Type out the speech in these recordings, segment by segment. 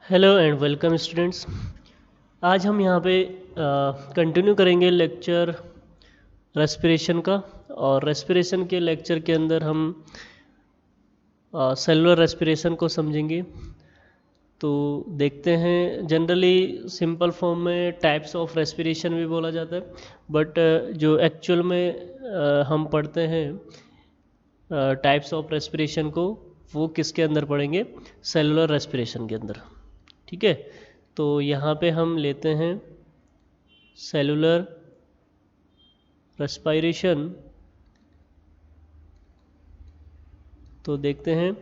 Hello and welcome students. आज हम यहाँ पे कंटिन्यू करेंगे लेक्चर रेस्पिरेशन का। और रेस्पिरेशन के लेक्चर के अंदर हम सेलुलर रेस्पिरेशन को समझेंगे। तो देखते हैं, जनरली सिंपल फॉर्म में टाइप्स ऑफ रेस्पिरेशन भी बोला जाता है, बट जो एक्चुअल में हम पढ़ते हैं टाइप्स ऑफ रेस्पिरेशन को, वो किसके अंदर पढ़ेंगे? सेलुलर रेस्पिरेशन के अंदर। ठीक है, तो यहाँ पे हम लेते हैं सेलुलर रेस्पिरेशन। तो देखते हैं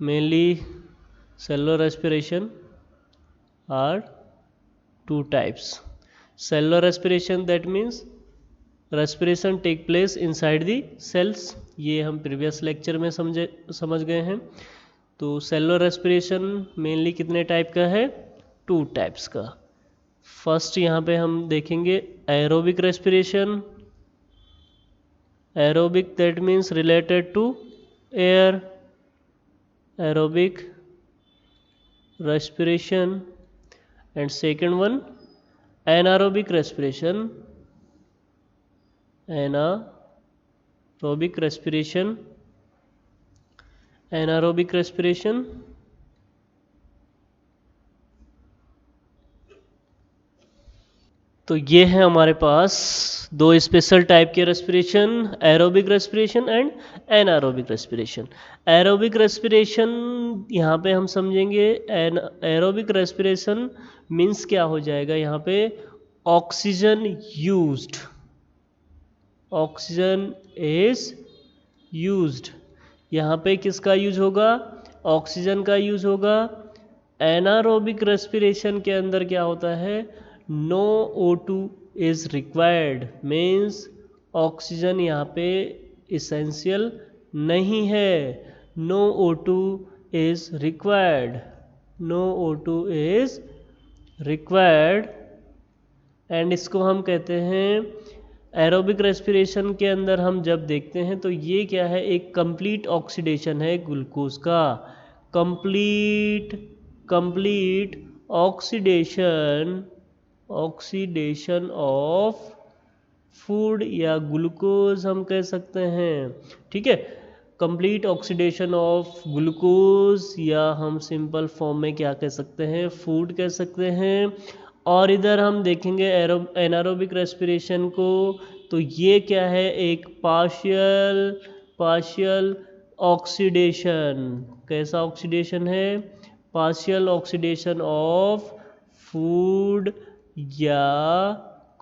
mainly cellular respiration are two types. Cellular respiration that means respiration take place inside the cells. ये हम प्रीवियस लेक्चर में समझ गए हैं। तो सेलुलर रेस्पिरेशन मेनली कितने टाइप का है? टू टाइप्स का। फर्स्ट यहाँ पे हम देखेंगे aerobic respiration. Aerobic that means related to air. Aerobic respiration. And second one anaerobic respiration. Anaerobic respiration. Anaerobic respiration तो ये है हमारे पास दो स्पेशल टाइप के respiration, aerobic respiration and anaerobic respiration. Aerobic respiration यहाँ पे हम समझेंगे। एरोबिक रेस्पिरेशन मीन्स क्या हो जाएगा यहाँ पे? Oxygen used, oxygen is used. यहाँ पे किसका यूज होगा? ऑक्सीजन का यूज होगा। एनारोबिक रेस्पिरेशन के अंदर क्या होता है? No O2 is required, means oxygen यहाँ पे इसेंशियल नहीं है। No O2 is required, no O2 is required. And इसको हम कहते हैं एरोबिक रेस्पिरेशन के अंदर हम जब देखते हैं तो ये क्या है? एक कंप्लीट ऑक्सीडेशन है ग्लूकोज का। Complete oxidation, oxidation of food या ग्लूकोज हम कह सकते हैं। ठीक है, कंप्लीट ऑक्सीडेशन ऑफ ग्लूकोज, या हम सिंपल फॉर्म में क्या कह सकते हैं? फूड कह सकते हैं। और इधर हम देखेंगे एनारोबिक रेस्पिरेशन को, तो ये क्या है? एक पार्शियल ऑक्सीडेशन। कैसा ऑक्सीडेशन है? पार्शियल ऑक्सीडेशन ऑफ फूड या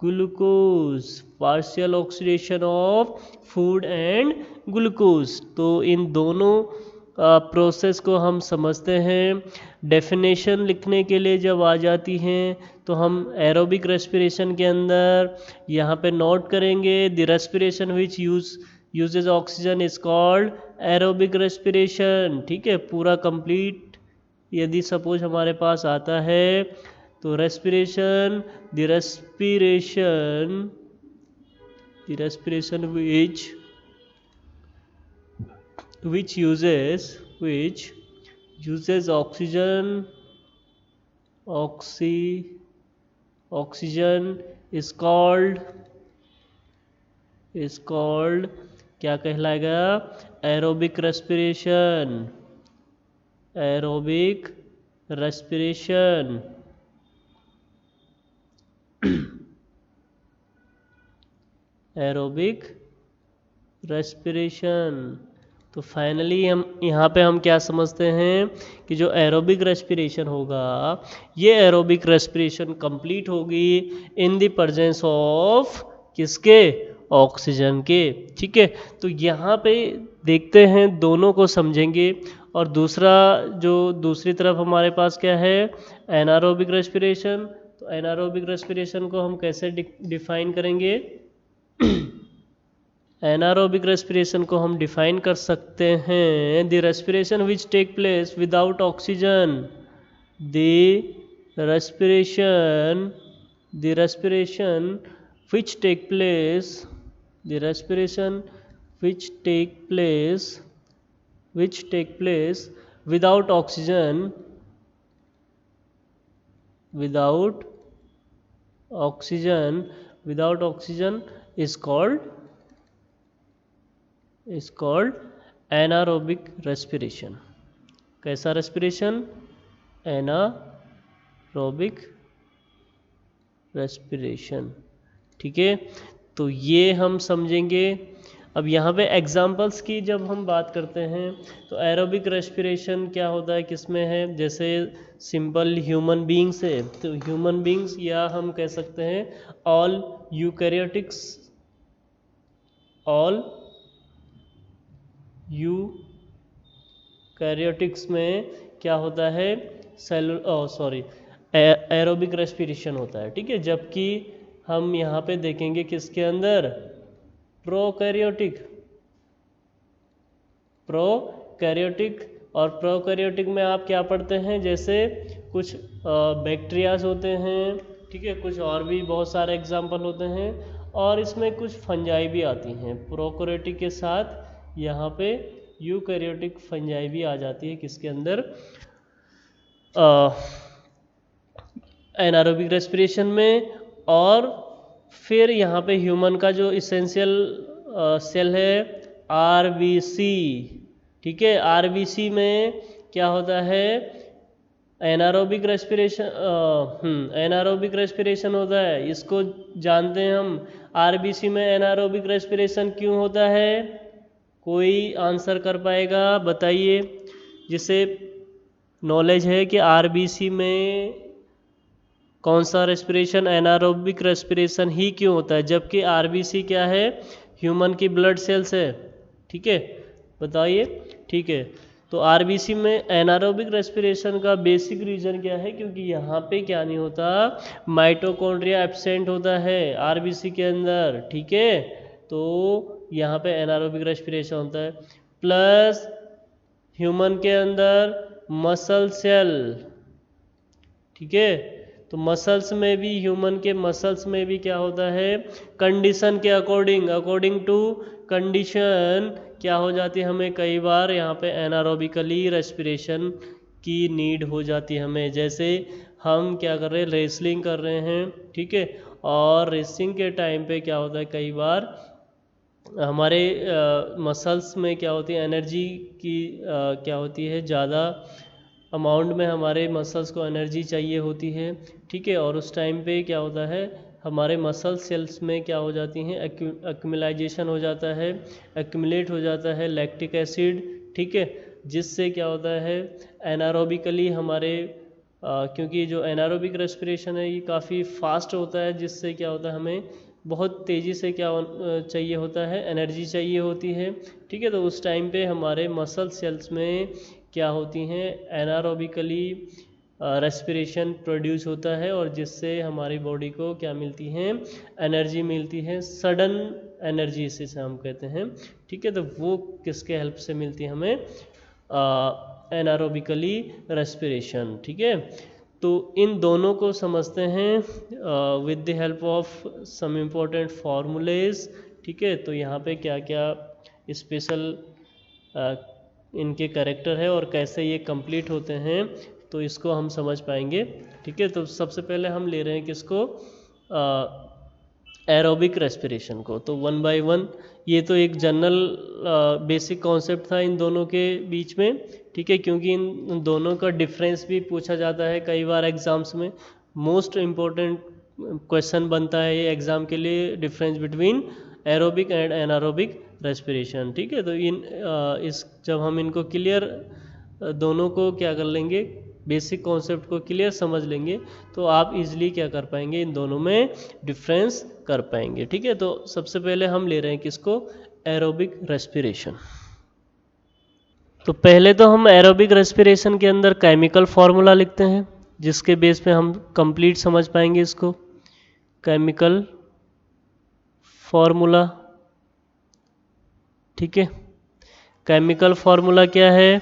glucose. Partial oxidation of food and glucose. तो इन दोनों प्रोसेस को हम समझते हैं। डेफिनेशन लिखने के लिए जब आ जाती हैं तो हम एरोबिक रेस्पिरेशन के अंदर यहाँ पे नोट करेंगे, the respiration which uses oxygen is called aerobic respiration. ठीक है, पूरा कंप्लीट यदि सपोज हमारे पास आता है तो respiration, the respiration which uses oxygen is called क्या कहलाएगा? Aerobic respiration. Aerobic respiration. Aerobic respiration. तो फाइनली हम यहाँ पे हम क्या समझते हैं कि जो एरोबिक रेस्पिरेशन होगा, ये एरोबिक रेस्पिरेशन कंप्लीट होगी इन द प्रेजेंस ऑफ किसके? ऑक्सीजन के। ठीक है, तो यहाँ पे देखते हैं, दोनों को समझेंगे। और दूसरी तरफ हमारे पास क्या है? Anaerobic respiration. तो एनारोबिक रेस्पिरेशन को हम कैसे डिफाइन करेंगे? एनारोबिक रेस्पिरेशन को हम डिफाइन कर सकते हैं, the respiration which take place without oxygen. The respiration which take place the respiration which take place without oxygen without oxygen is called anaerobic respiration. कैसा रेस्पिरेशन? Anaerobic respiration. ठीक है, तो ये हम समझेंगे। अब यहाँ पे एग्जाम्पल्स की जब हम बात करते हैं तो एरोबिक रेस्पिरेशन क्या होता है, किसमें है? जैसे सिंपल ह्यूमन बीइंग्स है, तो ह्यूमन बीइंग्स या हम कह सकते हैं ऑल यूकैरियोटिक्स में क्या होता है? एरोबिक रेस्पिरेशन होता है। ठीक है, जबकि हम यहाँ पे देखेंगे किसके अंदर? प्रोकैरियोटिक। और प्रोकैरियोटिक में आप क्या पढ़ते हैं? जैसे कुछ बैक्टीरियाज होते हैं, ठीक है, कुछ और भी बहुत सारे एग्जाम्पल होते हैं, और इसमें कुछ फंजाई भी आती हैं। प्रोकैरियोटिक के साथ यहाँ पे यूकैरियोटिक फंजाई भी आ जाती है किसके अंदर? एनारोबिक रेस्पिरेशन में। और फिर यहाँ पे ह्यूमन का जो इसेंशियल सेल है आरबीसी। ठीक है, आरबीसी में क्या होता है? एनारोबिक रेस्पिरेशन होता है। इसको जानते हैं हम। आरबीसी में एनारोबिक रेस्पिरेशन क्यों होता है? कोई आंसर कर पाएगा? बताइए, जिसे नॉलेज है कि आरबीसी में कौन सा रेस्पिरेशन, एनारोबिक रेस्पिरेशन ही क्यों होता है, जबकि आरबीसी क्या है? ह्यूमन की ब्लड सेल्स है। ठीक है, बताइए। ठीक है, तो आरबीसी में एनारोबिक रेस्पिरेशन का बेसिक रीजन क्या है? क्योंकि यहाँ पे क्या नहीं होता? माइटोकॉन्ड्रिया एब्सेंट होता है आरबीसी के अंदर। ठीक है, तो यहाँ पे एनारोबिक रेस्पिरेशन होता है। प्लस ह्यूमन के अंदर मसल सेल। ठीक है, तो मसल्स में भी, ह्यूमन के मसल्स में भी क्या होता है? कंडीशन के अकॉर्डिंग टू कंडीशन क्या हो जाती है? हमें कई बार यहाँ पे एनारोबिकली रेस्पिरेशन की नीड हो जाती है हमें। जैसे हम क्या कर रहे हैं? रेसलिंग कर रहे हैं। ठीक है, और रेसिंग के टाइम पे क्या होता है? कई बार हमारे मसल्स में क्या होती है? एनर्जी की क्या होती है? ज़्यादा अमाउंट में हमारे मसल्स को एनर्जी चाहिए होती है। ठीक है, और उस टाइम पे क्या होता है? हमारे मसल सेल्स में क्या हो जाती हैं? एक्यूमुलाइजेशन हो जाता है, एक्यूमुलेट हो जाता है लैक्टिक एसिड। ठीक है, जिससे क्या होता है? एनारोबिकली हमारे क्योंकि जो एनारोबिक रेस्पिरेशन है ये काफ़ी फास्ट होता है, जिससे क्या होता है? हमें बहुत तेज़ी से क्या चाहिए होता है? एनर्जी चाहिए होती है। ठीक है, तो उस टाइम पे हमारे मसल सेल्स में क्या होती हैं? एनारोबिकली रेस्पिरेशन प्रोड्यूस होता है, और जिससे हमारी बॉडी को क्या मिलती हैं? एनर्जी मिलती है, सडन एनर्जी इसे हम कहते हैं। ठीक है, तो वो किसके हेल्प से मिलती है हमें? Anaerobically respiration. ठीक है, तो इन दोनों को समझते हैं with the help of some important formulas. ठीक है, तो यहाँ पे क्या क्या स्पेशल इनके कैरेक्टर है और कैसे ये कंप्लीट होते हैं, तो इसको हम समझ पाएंगे। ठीक है, तो सबसे पहले हम ले रहे हैं किसको? एरोबिक रेस्पिरेशन को। तो वन बाय वन, ये तो एक जनरल बेसिक कॉन्सेप्ट था इन दोनों के बीच में। ठीक है, क्योंकि इन दोनों का डिफरेंस भी पूछा जाता है कई बार एग्जाम्स में। मोस्ट इम्पोर्टेंट क्वेश्चन बनता है ये एग्ज़ाम के लिए, difference between aerobic and anaerobic respiration. ठीक है, तो इस जब हम इनको क्लियर दोनों को क्या कर लेंगे? बेसिक कॉन्सेप्ट को क्लियर समझ लेंगे, तो आप इजीली क्या कर पाएंगे? इन दोनों में डिफरेंस कर पाएंगे। ठीक है, तो सबसे पहले हम ले रहे हैं किसको? Aerobic respiration. तो पहले तो हम एरोबिक रेस्पिरेशन के अंदर केमिकल फार्मूला लिखते हैं, जिसके बेस पे हम कंप्लीट समझ पाएंगे इसको। Chemical formula. ठीक है, केमिकल फार्मूला क्या है?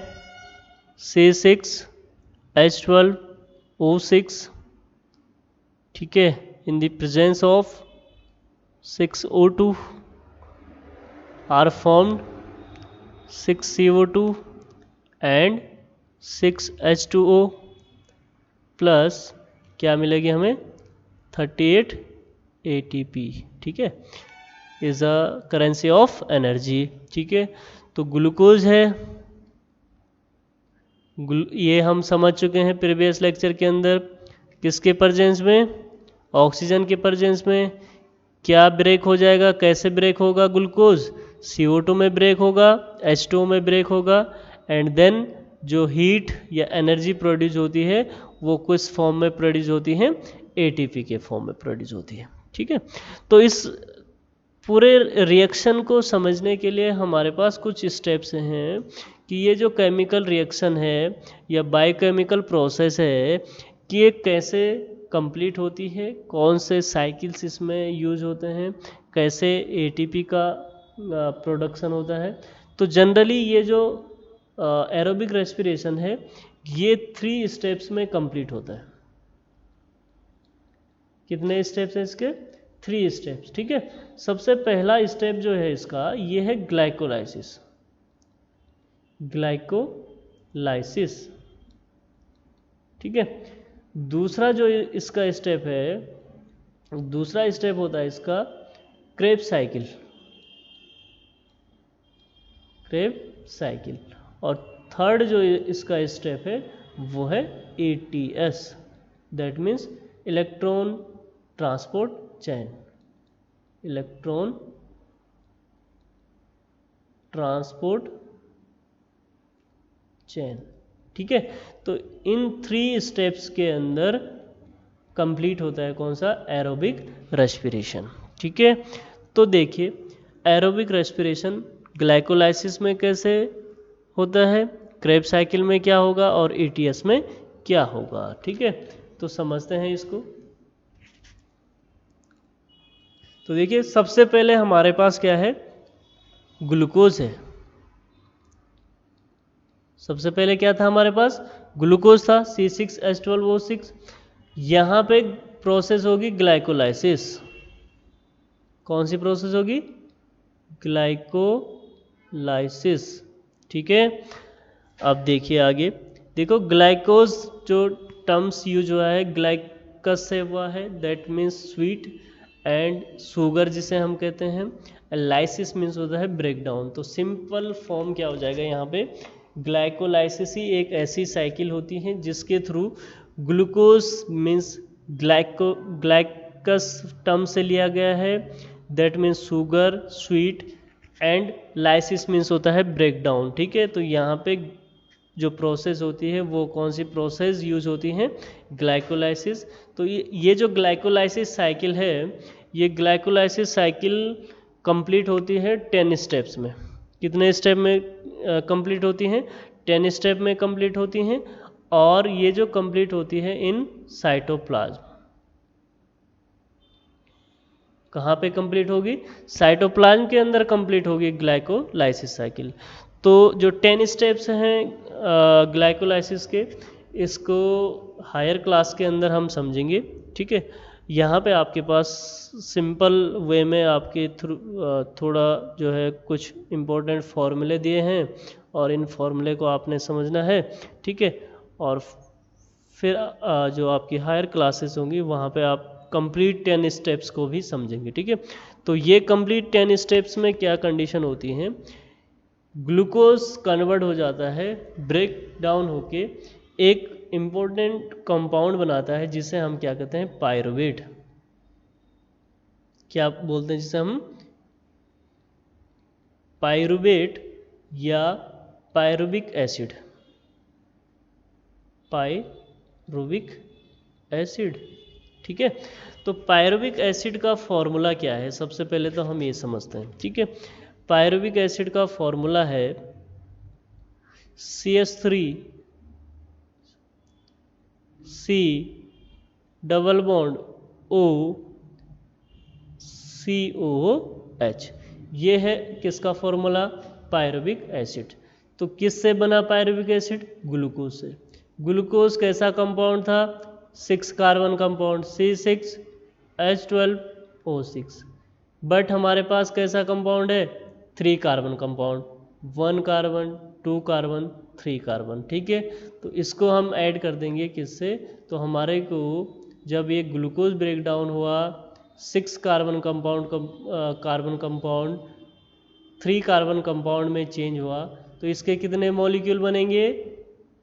C6H12O6। ठीक है, in the presence of 6O2 are formed 6CO2 and 6H2O plus क्या मिलेगी हमें 38 ATP, ठीक है, is a currency of energy, ठीक है। तो ग्लूकोज है, ये हम समझ चुके हैं प्रीवियस लेक्चर के अंदर, किसके प्रेजेंस में, ऑक्सीजन के प्रेजेंस में क्या ब्रेक हो जाएगा, कैसे ब्रेक होगा ग्लूकोज, CO2 में ब्रेक होगा, H2O में ब्रेक होगा, एंड देन जो हीट या एनर्जी प्रोड्यूस होती है वो किस फॉर्म में प्रोड्यूस होती है, ATP के फॉर्म में प्रोड्यूस होती है, ठीक है। तो इस पूरे रिएक्शन को समझने के लिए हमारे पास कुछ स्टेप्स हैं कि ये जो केमिकल रिएक्शन है या बायोकेमिकल प्रोसेस है कि ये कैसे कंप्लीट होती है, कौन से साइकिल्स इसमें यूज होते हैं, कैसे ATP का प्रोडक्शन होता है। तो जनरली ये जो एरोबिक रेस्पिरेशन है ये 3 स्टेप्स में कंप्लीट होता है। कितने स्टेप्स हैं इसके, 3 स्टेप्स, ठीक है। सबसे पहला स्टेप जो है इसका ये है ग्लाइकोलाइसिस, ग्लाइकोलाइसिस, ठीक है। दूसरा जो इसका स्टेप है, दूसरा स्टेप होता है इसका क्रेब्स साइकिल, क्रेब्स साइकिल, और थर्ड जो इसका स्टेप है वो है ATS, that means electron transport chain, electron transport chain, ठीक है। तो इन 3 स्टेप्स के अंदर कंप्लीट होता है कौन सा, एरोबिक रेस्पिरेशन, ठीक है। तो देखिए एरोबिक रेस्पिरेशन ग्लाइकोलाइसिस में कैसे होता है, क्रेब्स साइकिल में क्या होगा और ATS में क्या होगा, ठीक है। तो समझते हैं इसको। तो देखिए सबसे पहले हमारे पास क्या है, ग्लूकोज है। सबसे पहले क्या था हमारे पास, ग्लूकोज था, C6H12O6। यहाँ पे प्रोसेस होगी ग्लाइकोलाइसिस, कौन सी प्रोसेस होगी, ग्लाइकोलाइसिस, ठीक है। अब देखिए आगे, देखो ग्लाइकोज जो टर्म्स यूज हुआ है ग्लाइकस से हुआ है, that means sweet, and sugar जिसे हम कहते हैं, लाइसिस मीन्स होता है ब्रेक डाउन। तो सिंपल फॉर्म क्या हो जाएगा यहाँ पे, ग्लाइकोलाइसिस ही एक ऐसी साइकिल होती है जिसके थ्रू ग्लूकोज मीन्स ग्लाइकस टर्म से लिया गया है, that means sugar sweet, and lysis means होता है ब्रेक डाउन, ठीक है। तो यहाँ पे जो प्रोसेस होती है वो कौन सी प्रोसेस यूज होती है, ग्लाइकोलाइसिस। तो ये जो ग्लाइकोलाइसिस साइकिल है, ये ग्लाइकोलाइसिस साइकिल कंप्लीट होती है 10 स्टेप्स में। कितने स्टेप में कंप्लीट होती हैं, 10 स्टेप में कंप्लीट होती हैं, और ये जो कंप्लीट होती है इन साइटोप्लाज्म। कहाँ पे कंप्लीट होगी, साइटोप्लाज्म के अंदर कंप्लीट होगी ग्लाइकोलाइसिस साइकिल। तो जो 10 स्टेप्स हैं ग्लाइकोलाइसिस के, इसको हायर क्लास के अंदर हम समझेंगे, ठीक है। यहाँ पे आपके पास सिंपल वे में आपके थ्रू थोड़ा जो है कुछ इम्पोर्टेंट फॉर्मूले दिए हैं, और इन फॉर्मूले को आपने समझना है, ठीक है। और फिर जो आपकी हायर क्लासेस होंगी वहाँ पे आप कंप्लीट 10 स्टेप्स को भी समझेंगे, ठीक है। तो ये कंप्लीट 10 स्टेप्स में क्या कंडीशन होती है, ग्लूकोज कन्वर्ट हो जाता है, ब्रेक डाउन होके एक इम्पोर्टेंट कंपाउंड बनाता है जिसे हम क्या कहते हैं, पायरुवेट। क्या बोलते हैं जिसे हम, पायरुवेट या पायरुविक एसिड, पायरुविक एसिड, ठीक है। तो पायरुविक एसिड का फॉर्मूला क्या है, सबसे पहले तो हम ये समझते हैं, ठीक है। पायरुविक एसिड का फॉर्मूला है CH3 C double bond O COH। ये है किसका फॉर्मूला, पायरुविक एसिड। तो किससे बना पायरुविक एसिड, ग्लूकोज से। ग्लूकोज कैसा कंपाउंड था, 6 कार्बन कंपाउंड C6H12O6। बट हमारे पास कैसा कंपाउंड है, 3 carbon compound, 1 carbon 2 carbon 3 carbon, ठीक है। तो इसको हम ऐड कर देंगे किससे, तो हमारे को जब ये ग्लूकोज ब्रेक डाउन हुआ 6 कार्बन कंपाउंड 3 कार्बन कंपाउंड में चेंज हुआ तो इसके कितने मॉलिक्यूल बनेंगे?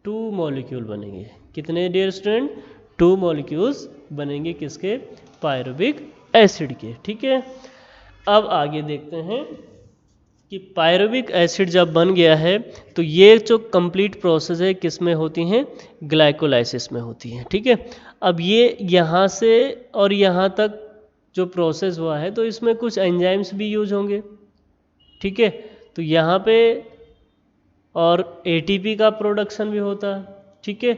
2 मॉलिक्यूल बनेंगे। कितने डियर स्टूडेंट? 2 मॉलिक्यूल्स बनेंगे किसके? पायरुविक एसिड के। ठीक है, अब आगे देखते हैं कि पायरुविक एसिड जब बन गया है तो ये जो कंप्लीट प्रोसेस है किस में होती हैं? ग्लाइकोलाइसिस में होती हैं। ठीक है, अब ये यहाँ से और यहाँ तक जो प्रोसेस हुआ है तो इसमें कुछ एंजाइम्स भी यूज होंगे। ठीक है, तो यहाँ पे और एटीपी का प्रोडक्शन भी होता है। ठीक है,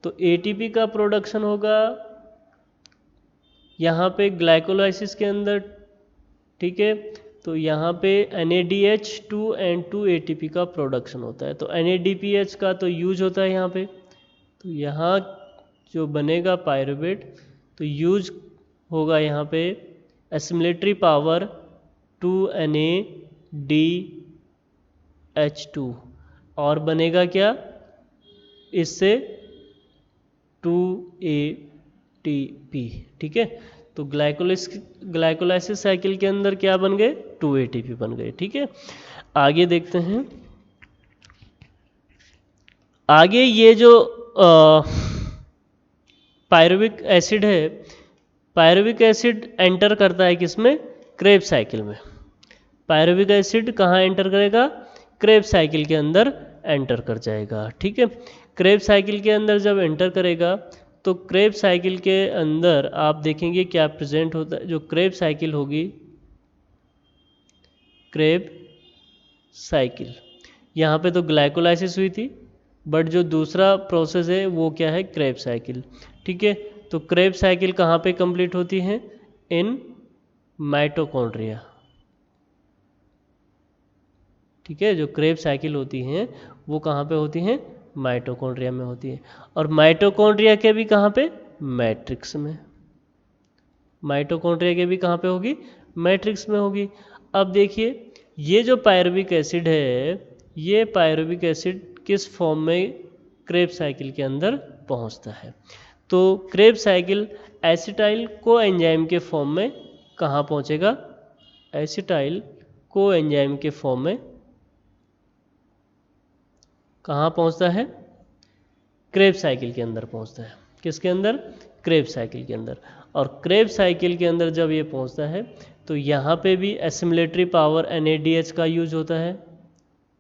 तो एटीपी का प्रोडक्शन होगा यहाँ पे ग्लाइकोलाइसिस के अंदर। ठीक है, तो यहाँ पे NADH2 and 2 ATP का प्रोडक्शन होता है। तो NADPH का तो यूज होता है यहाँ पे, तो यहाँ जो बनेगा पायरुवेट तो यूज होगा यहाँ पे एसिमिलेटरी पावर 2NADH2 और बनेगा क्या इससे? 2ATP। ठीक है, तो ग्लाइकोलाइसिस साइकिल के अंदर क्या बन गए? 2 ATP बन गए। ठीक है, आगे देखते हैं। आगे ये जो पायरुविक एसिड है, पायरुविक एसिड एंटर करता है किसमें? क्रेब्स साइकिल में। पायरुविक एसिड कहाँ एंटर करेगा? क्रेब्स साइकिल के अंदर एंटर कर जाएगा। ठीक है, क्रेब्स साइकिल के अंदर जब एंटर करेगा तो क्रेब्स साइकिल के अंदर आप देखेंगे क्या प्रेजेंट होता है। जो क्रेब्स साइकिल होगी, क्रेब साइकिल, यहाँ पे तो ग्लाइकोलाइसिस हुई थी, बट जो दूसरा प्रोसेस है वो क्या है? Krebs cycle. ठीक है, तो क्रेब्स साइकिल कहाँ पे कंप्लीट होती है? In mitochondria. ठीक है, जो क्रेब्स साइकिल होती हैं वो कहाँ पे होती हैं? माइटोकॉन्ड्रिया में होती है। और माइटोकॉन्ड्रिया के भी कहाँ पे? मैट्रिक्स में। माइटोकॉन्ड्रिया के भी कहाँ पे होगी? मैट्रिक्स में होगी। अब देखिए ये जो पायरुविक एसिड है, ये पायरुविक एसिड किस फॉर्म में क्रेब्स साइकिल के अंदर पहुंचता है? तो क्रेब्स साइकिल एसिटाइल कोएंजाइम के फॉर्म में कहाँ पहुंचेगा? एसिटाइल कोएंजाइम के फॉर्म में कहाँ पहुंचता है? क्रेब्स साइकिल के अंदर पहुंचता है। किसके अंदर? क्रेब्स साइकिल के अंदर। और क्रेब्स साइकिल के अंदर जब ये पहुंचता है तो यहाँ पे भी एसिमिलेटरी पावर NADH का यूज होता है।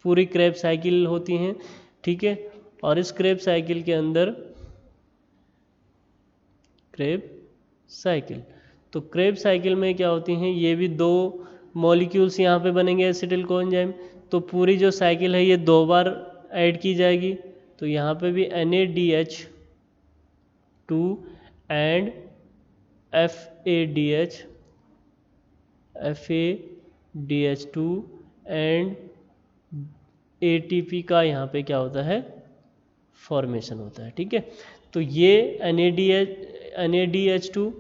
पूरी क्रेब्स साइकिल होती हैं। ठीक है, और इस क्रेब्स साइकिल के अंदर क्रेब साइकिल, तो क्रेब साइकिल में क्या होती हैं? ये भी 2 मॉलिक्यूल्स यहाँ पे बनेंगे एसिटिल कोएंजाइम। तो पूरी जो साइकिल है ये 2 बार ऐड की जाएगी। तो यहाँ पे भी NADH2 and FADH2 and ATP का यहाँ पे क्या होता है? फॉर्मेशन होता है। ठीक है, तो ये NADH2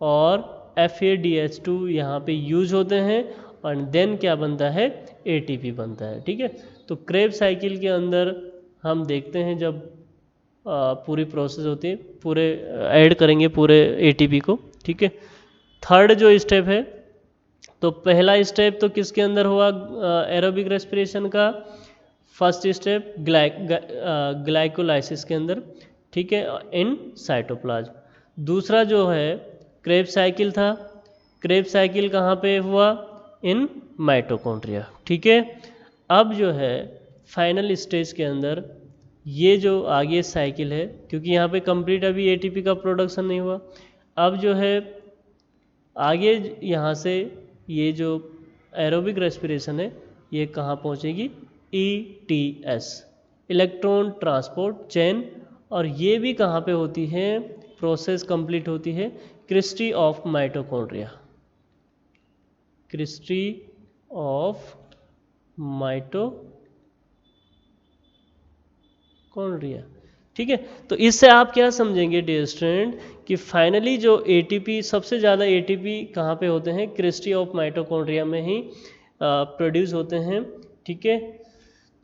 और FADH2 यहाँ पे यूज होते हैं और देन क्या बनता है? ATP बनता है। ठीक है, तो क्रेब साइकिल के अंदर हम देखते हैं जब पूरी प्रोसेस होती है, पूरे ऐड करेंगे पूरे ATP को। ठीक है, थर्ड जो स्टेप है, तो पहला स्टेप तो किसके अंदर हुआ? एरोबिक रेस्पिरेशन का फर्स्ट स्टेप ग्लाइकोलाइसिस के अंदर। ठीक है, इन साइटोप्लाज्म। दूसरा जो है क्रेब साइकिल था। क्रेब साइकिल कहाँ पे हुआ? In mitochondria. ठीक है, अब जो है फाइनल स्टेज के अंदर ये जो आगे साइकिल है, क्योंकि यहाँ पे कंप्लीट अभी ATP का प्रोडक्शन नहीं हुआ, अब जो है आगे यहाँ से ये जो एरोबिक रेस्पिरेशन है ये कहाँ पहुँचेगी? ETS, electron transport chain. और ये भी कहाँ पे होती है? प्रोसेस कंप्लीट होती है cristae of mitochondria. Cristae of mitochondria. ठीक है, तो इससे आप क्या समझेंगे डियर स्टूडेंट कि फाइनली जो ATP, सबसे ज़्यादा ATP कहाँ पे होते हैं? क्रिस्टी ऑफ माइटोकॉन्ड्रिया में ही प्रोड्यूस होते हैं। ठीक है,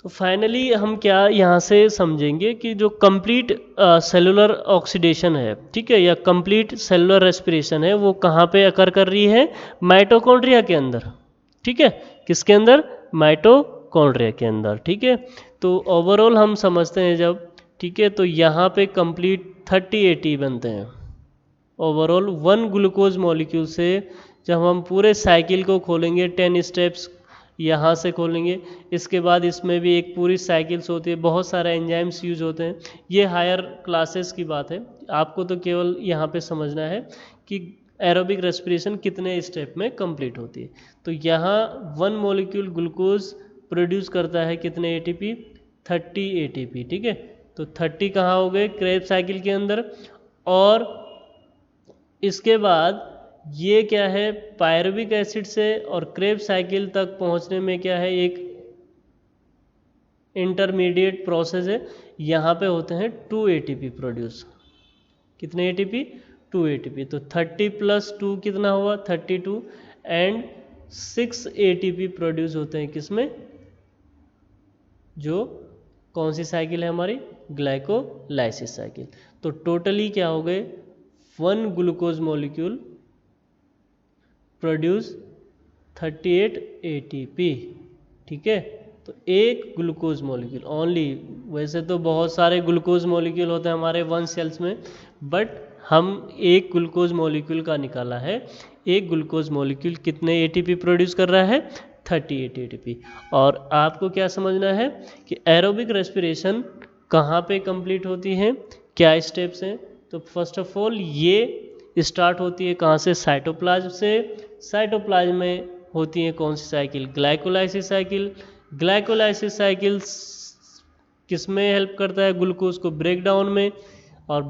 तो फाइनली हम क्या यहाँ से समझेंगे कि जो कंप्लीट सेलुलर ऑक्सीडेशन है, ठीक है, या कंप्लीट सेलुलर रेस्पिरेशन है, वो कहाँ पे अकर कर रही है? माइटोकॉन्ड्रिया के अंदर, ठीक है। किसके अंदर? माइटोकॉन्ड्रिया के अंदर, ठीक है। तो ओवरऑल हम समझते हैं जब, ठीक है, तो यहाँ पे कंप्लीट 30 AT बनते हैं ओवरऑल 1 ग्लूकोज मॉलिक्यूल से। जब हम पूरे साइकिल को खोलेंगे 10 स्टेप्स यहाँ से खोलेंगे, इसके बाद इसमें भी एक पूरी साइकिल्स होती है, बहुत सारे एंजाइम्स यूज होते हैं। ये हायर क्लासेस की बात है, आपको तो केवल यहाँ पे समझना है कि एरोबिक रेस्पिरेशन कितने स्टेप में कंप्लीट होती है। तो यहाँ 1 मॉलिक्यूल ग्लूकोज प्रोड्यूस करता है कितने ATP? 30 ATP, ठीक है। तो 30 कहाँ हो गए? क्रेब्स साइकिल के अंदर। और इसके बाद ये क्या है? पायरुविक एसिड से और क्रेब्स साइकिल तक पहुंचने में क्या है? एक इंटरमीडिएट प्रोसेस है। यहाँ पे होते हैं 2 ATP प्रोड्यूस। कितने ATP? 2 ATP। तो 30 + 2 कितना हुआ? 32 एंड 6 ATP प्रोड्यूस होते हैं किसमें? जो कौन सी साइकिल है हमारी? Glycolysis cycle. तो टोटली क्या हो गए? 1 ग्लूकोज मॉलिक्यूल प्रोड्यूस 38 ATP, ठीक है। तो एक ग्लूकोज मॉलिक्यूल ओनली, वैसे तो बहुत सारे ग्लूकोज मॉलिक्यूल होते हैं हमारे 1 सेल्स में, बट हम एक ग्लूकोज मॉलिक्यूल का निकाला है। एक ग्लूकोज मॉलिक्यूल कितने ATP प्रोड्यूस कर रहा है? 38 ATP। और आपको क्या समझना है कि एरोबिक रेस्पिरेशन कहाँ पे कंप्लीट होती है, क्या स्टेप्स हैं? तो फर्स्ट ऑफ ऑल ये स्टार्ट होती है कहाँ से? साइटोप्लाज्म से। साइटोप्लाज्म में होती है कौन सी cycle? Glycolysis cycle. Glycolysis cycle किस में हेल्प करता है? ग्लूकोज को ब्रेक डाउन में। और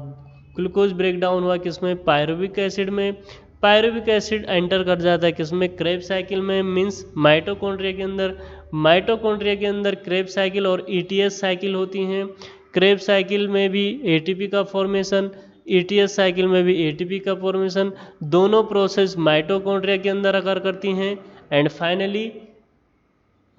ग्लूकोज ब्रेक डाउन हुआ किस में? पायरुविक एसिड में। पायरुविक एसिड एंटर कर जाता है किसमें? क्रेब्स साइकिल में, मीन्स माइटोकॉन्ड्रिया के अंदर। माइटोकॉन्ड्रिया के अंदर क्रेब्स साइकिल और ETS साइकिल होती हैं। क्रेब्स साइकिल में भी ATP का फॉर्मेशन, ETS साइकिल में भी ATP का फॉर्मेशन, दोनों प्रोसेस माइटोकॉन्ड्रिया के अंदर अकर करती हैं। एंड फाइनली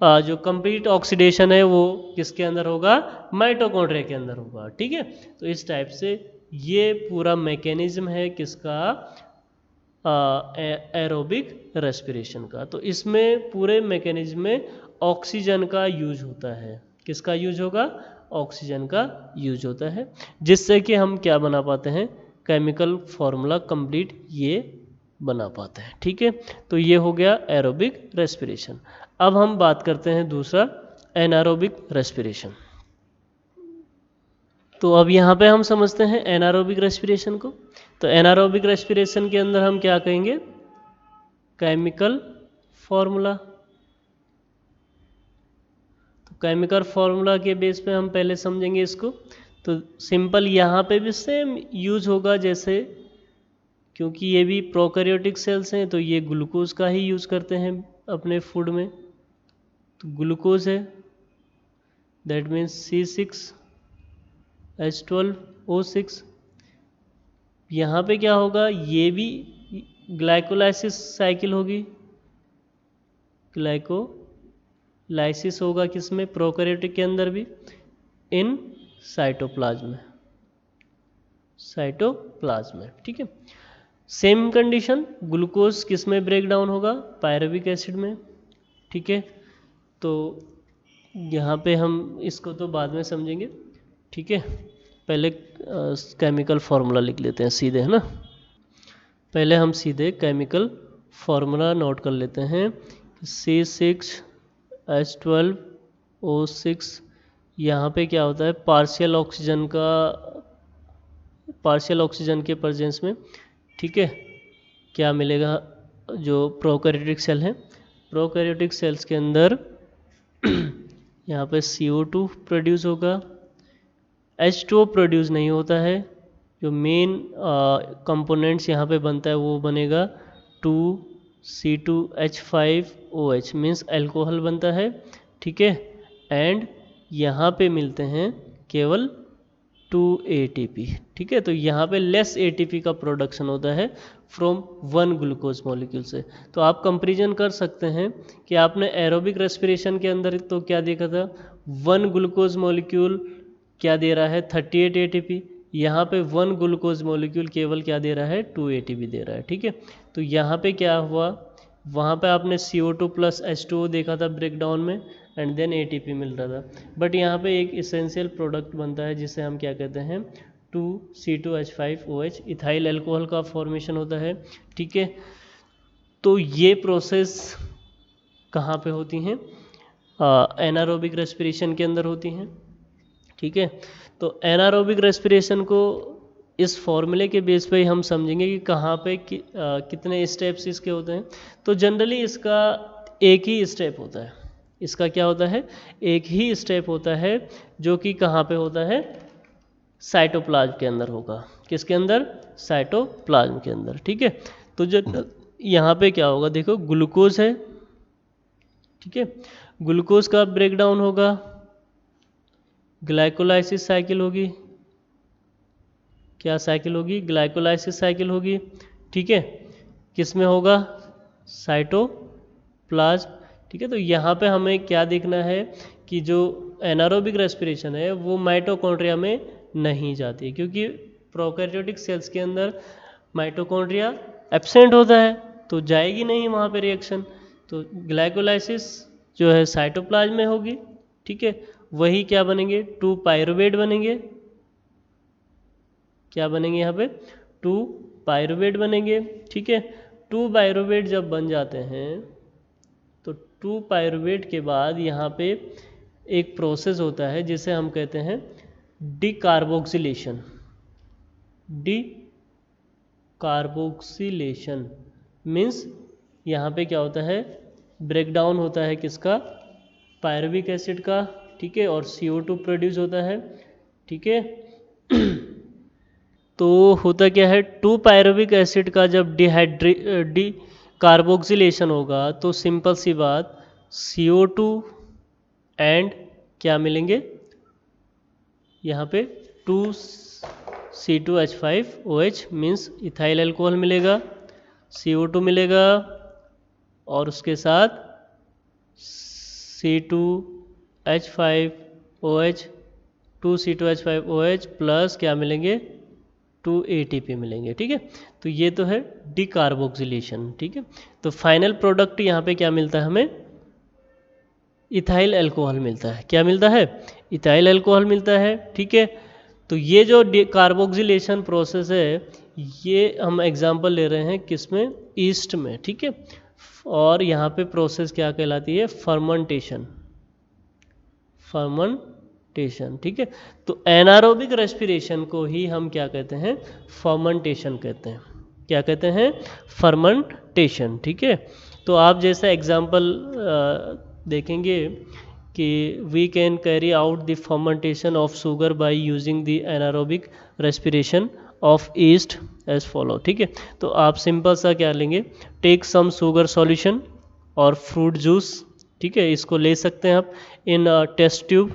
जो कंप्लीट ऑक्सीडेशन है वो किसके अंदर होगा? माइटोकॉन्ड्रिया के अंदर होगा, ठीक है। तो इस टाइप से ये पूरा मैकेनिज्म है किसका? एरोबिक रेस्पिरेशन का। तो इसमें पूरे मैकेनिज्म में ऑक्सीजन का यूज होता है। किसका यूज होगा? ऑक्सीजन का यूज होता है, जिससे कि हम क्या बना पाते हैं? केमिकल फॉर्मूला कंप्लीट ये बना पाते हैं, ठीक है। तो ये हो गया एरोबिक रेस्पिरेशन। अब हम बात करते हैं दूसरा, एनारोबिक रेस्पिरेशन। तो अब यहाँ पे हम समझते हैं एनारोबिक रेस्पिरेशन को। तो एनारोबिक रेस्पिरेशन के अंदर हम क्या कहेंगे? Chemical formula. तो केमिकल फॉर्मूला के बेस पे हम पहले समझेंगे इसको। तो सिंपल यहाँ पे भी सेम यूज होगा जैसे, क्योंकि ये भी प्रोकैरियोटिक सेल्स हैं तो ये ग्लूकोज का ही यूज करते हैं अपने फूड में। तो ग्लूकोज है, दैट मीन्स C6H12O6। यहाँ पे क्या होगा? ये भी ग्लाइकोलाइसिस साइकिल होगी। ग्लाइकोलाइसिस होगा किसमें? प्रोकैरियोटिक के अंदर भी, इन साइटोप्लाज्म में। साइटोप्लाज्म में, ठीक है। सेम कंडीशन, ग्लूकोज किस में ब्रेक डाउन होगा? पायरुविक एसिड में, ठीक है। तो यहाँ पे हम इसको तो बाद में समझेंगे, ठीक है। पहले केमिकल फार्मूला लिख लेते हैं सीधे, है ना। पहले हम सीधे केमिकल फार्मूला नोट कर लेते हैं। C6H12O6। यहाँ पे क्या होता है? पार्शियल ऑक्सीजन के प्रेजेंस में, ठीक है, क्या मिलेगा? जो प्रोकैरियोटिक सेल है, प्रोकैरियोटिक सेल्स के अंदर यहाँ पे CO2 प्रोड्यूस होगा। H2O प्रोड्यूस नहीं होता है। जो मेन कंपोनेंट्स यहाँ पे बनता है वो बनेगा 2C2H5OH, मीन्स अल्कोहल बनता है, ठीक है। एंड यहाँ पे मिलते हैं केवल 2 ATP। ठीक है, तो यहाँ पे लेस ATP का प्रोडक्शन होता है फ्रॉम 1 ग्लूकोज मॉलिक्यूल से। तो आप कंपैरिजन कर सकते हैं कि आपने एरोबिक रेस्पिरेशन के अंदर तो क्या देखा था, 1 ग्लूकोज मॉलिक्यूल क्या दे रहा है, 38 ATP। यहाँ पे 1 ग्लूकोज मॉलिक्यूल केवल क्या दे रहा है, 2 ATP दे रहा है। ठीक है, तो यहाँ पे क्या हुआ, वहाँ पे आपने CO2 प्लस H2O देखा था ब्रेकडाउन में, एंड देन ATP मिल रहा था। बट यहाँ पे एक इसेंशियल प्रोडक्ट बनता है जिसे हम क्या कहते हैं, 2C2H5OH, इथाइल अल्कोहल का फॉर्मेशन होता है। ठीक है, तो ये प्रोसेस कहाँ पे होती हैं, एनारोबिक रेस्पिरेशन के अंदर होती हैं। ठीक है, तो एनारोबिक रेस्पिरेशन को इस फॉर्मूले के बेस पे हम समझेंगे कि कहाँ पे कितने स्टेप्स इसके होते हैं। तो जनरली इसका एक ही स्टेप होता है, इसका क्या होता है, एक ही स्टेप होता है, जो कि कहाँ पे होता है, साइटोप्लाज्म के अंदर होगा। किसके अंदर, साइटोप्लाज्म के अंदर। ठीक है, तो जो यहाँ पे क्या होगा, देखो ग्लूकोज है। ठीक है, ग्लूकोज का ब्रेकडाउन होगा, ग्लाइकोलाइसिस साइकिल होगी, क्या साइकिल होगी, ग्लाइकोलाइसिस साइकिल होगी। ठीक है, किस में होगा, साइटोप्लाज्म। ठीक है, तो यहाँ पे हमें क्या देखना है कि जो एनारोबिक रेस्पिरेशन है वो माइटोकॉन्ड्रिया में नहीं जाती, क्योंकि प्रोकैरियोटिक सेल्स के अंदर माइटोकॉन्ड्रिया एब्सेंट होता है, तो जाएगी नहीं वहाँ पे रिएक्शन। तो ग्लाइकोलाइसिस जो है साइटोप्लाज्म में होगी। ठीक है, वही क्या बनेंगे, 2 पायरुवेट बनेंगे। क्या बनेंगे यहाँ पे, 2 पायरुवेट बनेंगे। ठीक है, 2 पायरुवेट जब बन जाते हैं तो 2 पायरुवेट के बाद यहाँ पे एक प्रोसेस होता है जिसे हम कहते हैं डिकार्बोक्सिलेशन। डिकार्बोक्सिलेशन मीन्स यहाँ पे क्या होता है, ब्रेकडाउन होता है किसका, पायरुविक एसिड का। ठीक है, और CO2 प्रोड्यूस होता है। ठीक है, तो होता क्या है, 2 पायरुविक एसिड का जब डिकार्बोक्सिलेशन होगा तो सिंपल सी बात, CO2 एंड क्या मिलेंगे यहाँ पे, 2C2H5OH मीन्स इथाइल अल्कोहल मिलेगा, CO2 मिलेगा, और उसके साथ C2H5OH, 2C2H5OH प्लस क्या मिलेंगे, 2 ATP मिलेंगे। ठीक है, तो ये तो है डिकार्बोक्सिलेशन। ठीक है, तो फाइनल प्रोडक्ट यहाँ पे क्या मिलता है हमें, इथाइल अल्कोहल मिलता है। क्या मिलता है, इथाइल अल्कोहल मिलता है। ठीक है, तो ये जो डिकार्बोक्सिलेशन प्रोसेस है, ये हम एग्जांपल ले रहे हैं किसमें, ईस्ट में। ठीक है, और यहाँ पे प्रोसेस क्या कहलाती है, फर्मेंटेशन। फर्मेंटेशन। ठीक है, तो एनारोबिक रेस्पिरेशन को ही हम क्या कहते हैं, फर्मेंटेशन कहते हैं। क्या कहते हैं, फर्मेंटेशन। ठीक है, तो आप जैसा एग्जांपल देखेंगे कि we can carry out the fermentation of sugar by using the anaerobic respiration of yeast as follow. ठीक है, तो आप सिंपल सा क्या लेंगे, टेक सम शुगर सॉल्यूशन और फ्रूट जूस। ठीक है, इसको ले सकते हैं आप इन टेस्ट ट्यूब।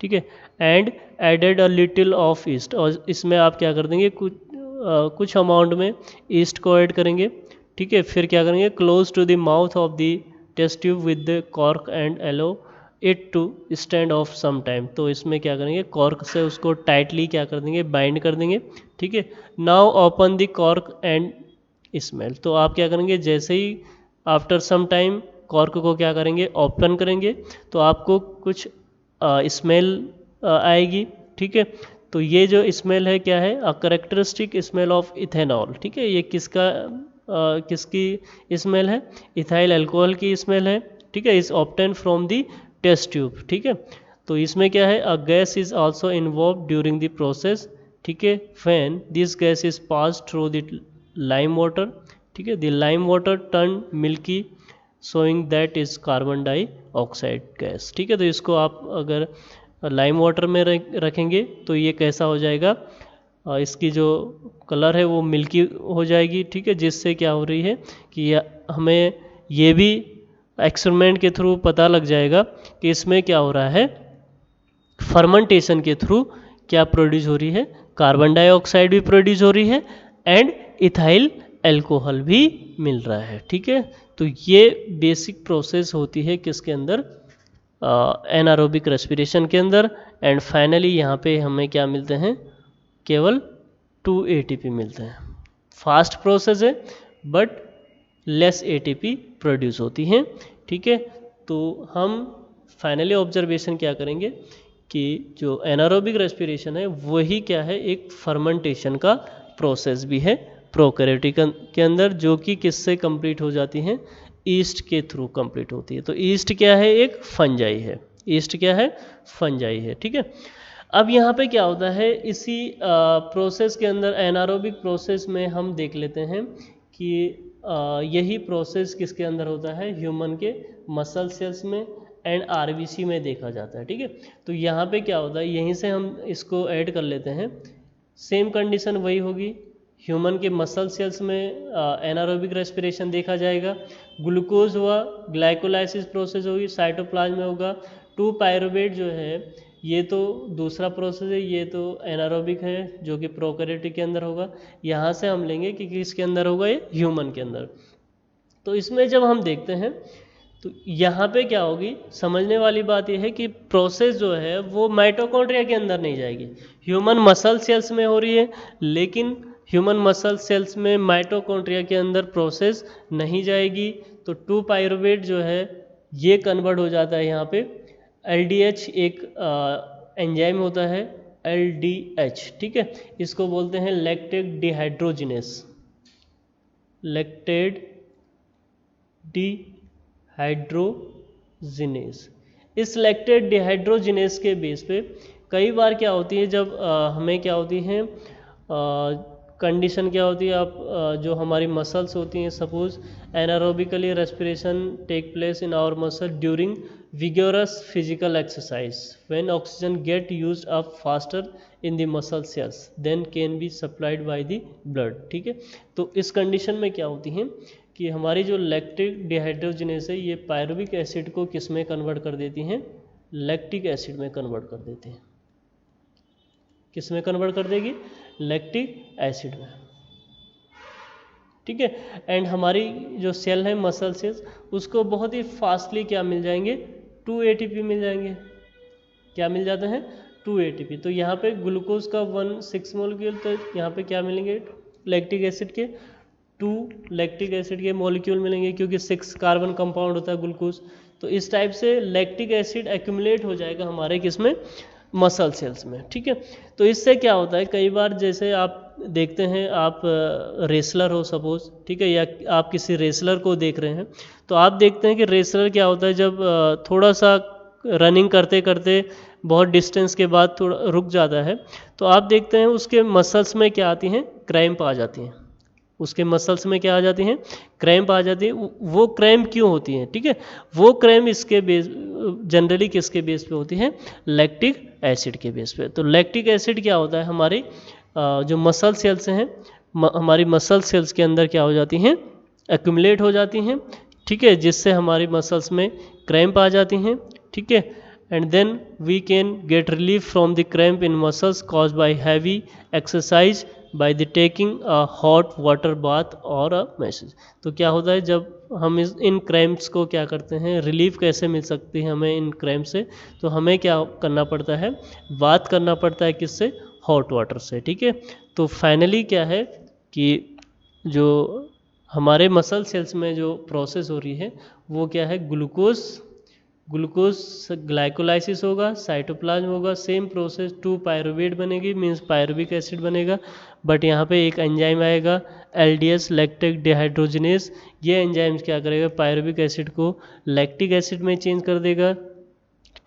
ठीक है, and added a little of yeast, और इसमें आप क्या कर देंगे, कुछ अमाउंट में ईस्ट को ऐड करेंगे। ठीक है, फिर क्या करेंगे, close to the mouth of the test tube with the cork and allow it to stand of some time. तो इसमें क्या करेंगे, कॉर्क से उसको टाइटली क्या कर देंगे, बाइंड कर देंगे। ठीक है, now open the cork and smell. तो आप क्या करेंगे, जैसे ही आफ्टर सम टाइम कॉर्क को क्या करेंगे, ओपन करेंगे, तो आपको कुछ स्मेल आएगी। ठीक है, तो ये जो स्मेल है क्या है, a characteristic smell of ethanol. ठीक है, ये किसकी स्मेल है, इथाइल अल्कोहल की स्मेल है। ठीक है, is obtain from the test tube. ठीक है, तो इसमें क्या है, a gas is also involve during the process. ठीक है, when this gas is pass through the lime water. ठीक है, the lime water turn milky showing that is carbon dioxide gas. ठीक है, तो इसको आप अगर लाइम वाटर में रखेंगे तो ये कैसा हो जाएगा, इसकी जो कलर है वो मिल्की हो जाएगी। ठीक है, जिससे क्या हो रही है कि हमें ये भी एक्सपेरिमेंट के थ्रू पता लग जाएगा कि इसमें क्या हो रहा है, फर्मेंटेशन के थ्रू क्या प्रोड्यूस हो रही है, कार्बन डाइऑक्साइड भी प्रोड्यूस हो रही है एंड इथाइल अल्कोहल भी मिल रहा है। ठीक है, तो ये बेसिक प्रोसेस होती है किसके अंदर, एनारोबिक रेस्पिरेशन के अंदर। एंड फाइनली यहाँ पे हमें क्या मिलते हैं, केवल 2 ATP मिलते हैं। फास्ट प्रोसेस है बट लेस ATP प्रोड्यूस होती हैं। ठीक है, तो हम फाइनली ऑब्जर्वेशन क्या करेंगे कि जो एनारोबिक रेस्पिरेशन है वही क्या है, एक फर्मेंटेशन का प्रोसेस भी है प्रोकैरियोटिक के अंदर, जो कि किससे कंप्लीट हो जाती हैं, ईस्ट के थ्रू कंप्लीट होती है। तो ईस्ट क्या है, एक फंजाई है। ईस्ट क्या है, फंजाई है। ठीक है, अब यहाँ पे क्या होता है, इसी प्रोसेस के अंदर एनारोबिक प्रोसेस में हम देख लेते हैं कि यही प्रोसेस किसके अंदर होता है, ह्यूमन के मसल सेल्स में एंड RBC में देखा जाता है। ठीक है, तो यहाँ पे क्या होता है, यहीं से हम इसको ऐड कर लेते हैं। सेम कंडीशन वही होगी, ह्यूमन के मसल सेल्स में एनारोबिक रेस्पिरेशन देखा जाएगा, ग्लूकोज हुआ, ग्लाइकोलाइसिस प्रोसेस होगी, साइटोप्लाज्म में होगा। 2 पायरुवेट जो है ये तो दूसरा प्रोसेस है, ये तो एनारोबिक है जो कि प्रोकैरियोटिक के अंदर होगा। यहाँ से हम लेंगे कि किसके अंदर होगा, ये ह्यूमन के अंदर। तो इसमें जब हम देखते हैं तो यहाँ पे क्या होगी, समझने वाली बात यह है कि प्रोसेस जो है वो माइटोकॉन्ड्रिया के अंदर नहीं जाएगी, ह्यूमन मसल सेल्स में हो रही है, लेकिन ह्यूमन मसल सेल्स में माइटोकॉन्ड्रिया के अंदर प्रोसेस नहीं जाएगी। तो 2 पायरुवेट जो है ये कन्वर्ट हो जाता है यहाँ पे LDH, एक एंजाइम होता है LDH। ठीक है, इसको बोलते हैं लैक्टेट डिहाइड्रोजिनेस, लैक्टेट डिहाइड्रोजिनेस। इस लैक्टेट डिहाइड्रोजिनेस के बेस पे कई बार क्या होती है, जब हमें क्या होती है कंडीशन क्या होती है, आप जो हमारी मसल्स होती हैं, suppose anaerobically respiration take place in our muscle during vigorous physical exercise when oxygen get used up faster in the muscle cells then can be supplied by the blood। ठीक है, तो इस कंडीशन में क्या होती है कि हमारी जो लैक्टिक डिहाइड्रोजिनेस है ये पायरुविक एसिड को किस में कन्वर्ट कर देती हैं, लैक्टिक एसिड में कन्वर्ट कर देते हैं। किस में कन्वर्ट कर देगी, लैक्टिक एसिड में। ठीक है, एंड हमारी जो सेल है मसल सेल्स, उसको बहुत ही फास्टली क्या मिल जाएंगे, 2 ATP मिल जाएंगे। क्या मिल जाते हैं, 2 ATP। तो यहाँ पे ग्लूकोज का 1,6 मॉलिक्यूल, तो यहाँ पे क्या मिलेंगे, लैक्टिक एसिड के 2 लैक्टिक एसिड के मॉलिक्यूल मिलेंगे, क्योंकि 6 कार्बन कंपाउंड होता है ग्लूकोज। तो इस टाइप से लैक्टिक एसिड एक्यूमुलेट हो जाएगा हमारे किसमें, मसल सेल्स में। ठीक है, तो इससे क्या होता है, कई बार जैसे आप देखते हैं, आप रेसलर हो सपोज, ठीक है, या आप किसी रेसलर को देख रहे हैं, तो आप देखते हैं कि रेसलर क्या होता है, जब थोड़ा सा रनिंग करते करते बहुत डिस्टेंस के बाद थोड़ा रुक जाता है, तो आप देखते हैं उसके मसल्स में क्या आती हैं, क्रैम्प आ जाती हैं। उसके मसल्स में क्या आ जाती हैं, क्रैम्प आ जाती है। वो क्रैम्प क्यों होती हैं, ठीक है, वो क्रैम्प इसके बेस, जनरली किसके बेस पे होती है, लैक्टिक एसिड के बेस पे। तो लैक्टिक एसिड क्या होता है, हमारी जो मसल सेल्स हैं, हमारी मसल सेल्स के अंदर क्या हो जाती हैं, एक्यूमुलेट हो जाती हैं। ठीक है, जिससे हमारी मसल्स में क्रैम्प आ जाती हैं। ठीक है, and then we can get relief from the cramp in muscles cause by heavy exercise by the taking a hot water bath और अ मैसेज। तो क्या होता है, जब हम इन क्रैम्प्स को क्या करते हैं, रिलीफ कैसे मिल सकती है हमें इन क्रैम्प से, तो हमें क्या करना पड़ता है, बात करना पड़ता है किससे, हॉट वाटर से। ठीक है, तो फाइनली क्या है कि जो हमारे मसल सेल्स में जो प्रोसेस हो रही है वो क्या है, ग्लूकोज ग्लाइकोलाइसिस होगा, साइटोप्लाज्म होगा, सेम प्रोसेस, 2 पायरुवेट बनेगी, मीन्स पायरुविक एसिड बनेगा, बट यहाँ पे एक एंजाइम आएगा LDH, लैक्टिक डिहाइड्रोजिनेस। ये एंजाइम क्या करेगा, पायरुविक एसिड को लैक्टिक एसिड में चेंज कर देगा।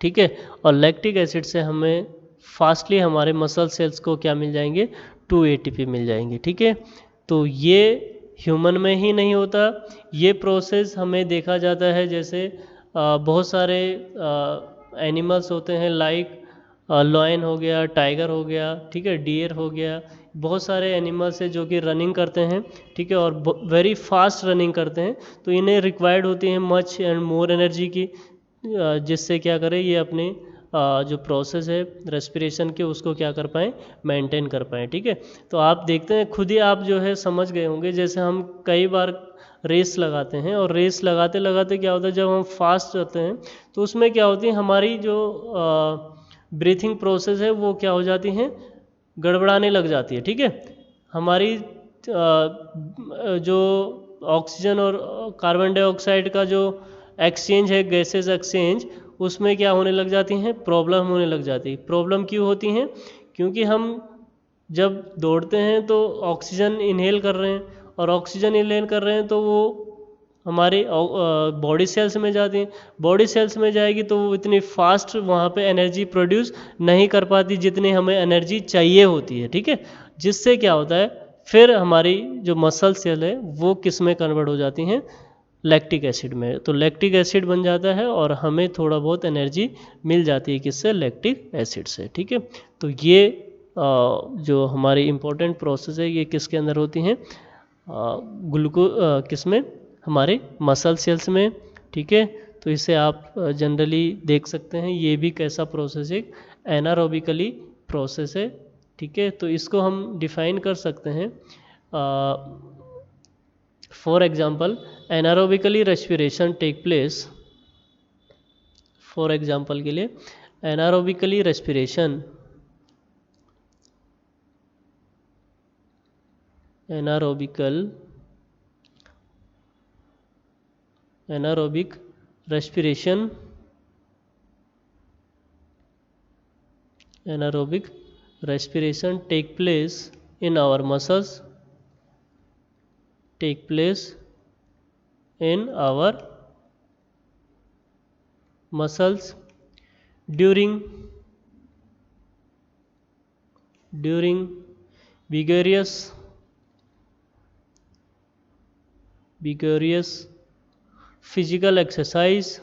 ठीक है, और लैक्टिक एसिड से हमें फास्टली हमारे मसल सेल्स को क्या मिल जाएंगे, 2 ATP मिल जाएंगे। ठीक है, तो ये ह्यूमन में ही नहीं होता, ये प्रोसेस हमें देखा जाता है, जैसे बहुत सारे एनिमल्स होते हैं, लाइक लॉयन हो गया, टाइगर हो गया, ठीक है, डियर हो गया, बहुत सारे एनिमल्स हैं जो कि रनिंग करते हैं। ठीक है, और वेरी फास्ट रनिंग करते हैं, तो इन्हें रिक्वायर्ड होती है मच एंड मोर एनर्जी की, जिससे क्या करें, ये अपने जो प्रोसेस है रेस्पिरेशन के उसको क्या कर पाएँ, मेंटेन कर पाएँ। ठीक है, तो आप देखते हैं खुद ही आप जो है समझ गए होंगे, जैसे हम कई बार रेस लगाते हैं और रेस लगाते लगाते क्या होता है, जब हम फास्ट रहते हैं तो उसमें क्या होती है, हमारी जो ब्रीथिंग प्रोसेस है वो क्या हो जाती हैं, गड़बड़ाने लग जाती है। ठीक है, हमारी जो ऑक्सीजन और कार्बन डाइऑक्साइड का जो एक्सचेंज है, गैसेस एक्सचेंज, उसमें क्या होने लग जाती हैं, प्रॉब्लम होने लग जाती है। प्रॉब्लम क्यों होती हैं, क्योंकि हम जब दौड़ते हैं तो ऑक्सीजन इनहेल कर रहे हैं, और ऑक्सीजन इनहेल कर रहे हैं तो वो हमारे बॉडी सेल्स में जाती हैं। बॉडी सेल्स में जाएगी तो वो इतनी फास्ट वहाँ पे एनर्जी प्रोड्यूस नहीं कर पाती जितनी हमें एनर्जी चाहिए होती है। ठीक है, जिससे क्या होता है, फिर हमारी जो मसल सेल है वो किस में कन्वर्ट हो जाती हैं, लैक्टिक एसिड में। तो लैक्टिक एसिड बन जाता है और हमें थोड़ा बहुत एनर्जी मिल जाती है, किससे, लैक्टिक एसिड से। ठीक है, तो ये जो हमारी इम्पोर्टेंट प्रोसेस है ये किसके अंदर होती हैं, किस में, हमारे मसल सेल्स में। ठीक है, तो इसे आप जनरली देख सकते हैं, ये भी कैसा प्रोसेस है, एनारोबिकली प्रोसेस है। ठीक है, तो इसको हम डिफाइन कर सकते हैं। For example, anaerobically respiration take place, for example के लिए anaerobically respiration, anaerobic respiration take place in our muscles, during vigorous physical exercise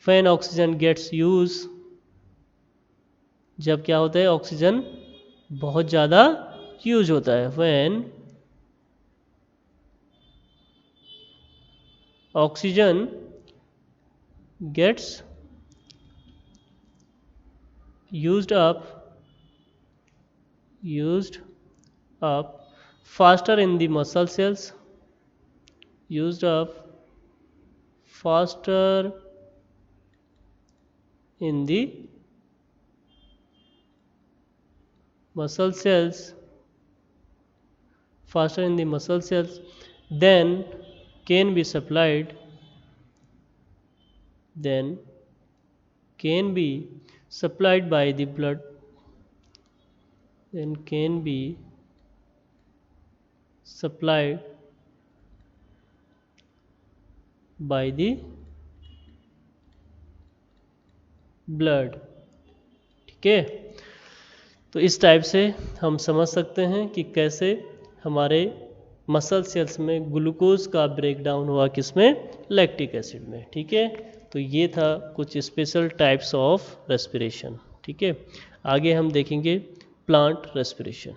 when oxygen gets used, जब क्या होता है, ऑक्सीजन बहुत ज़्यादा यूज होता है। when oxygen gets used up faster in the muscle cells, then can be supplied by the blood, ठीक है, तो इस टाइप से हम समझ सकते हैं कि कैसे हमारे मसल सेल्स में ग्लूकोज का ब्रेकडाउन हुआ, किसमें, लैक्टिक एसिड में। ठीक है, तो ये था कुछ स्पेशल टाइप्स ऑफ रेस्पिरेशन। ठीक है, आगे हम देखेंगे प्लांट रेस्पिरेशन।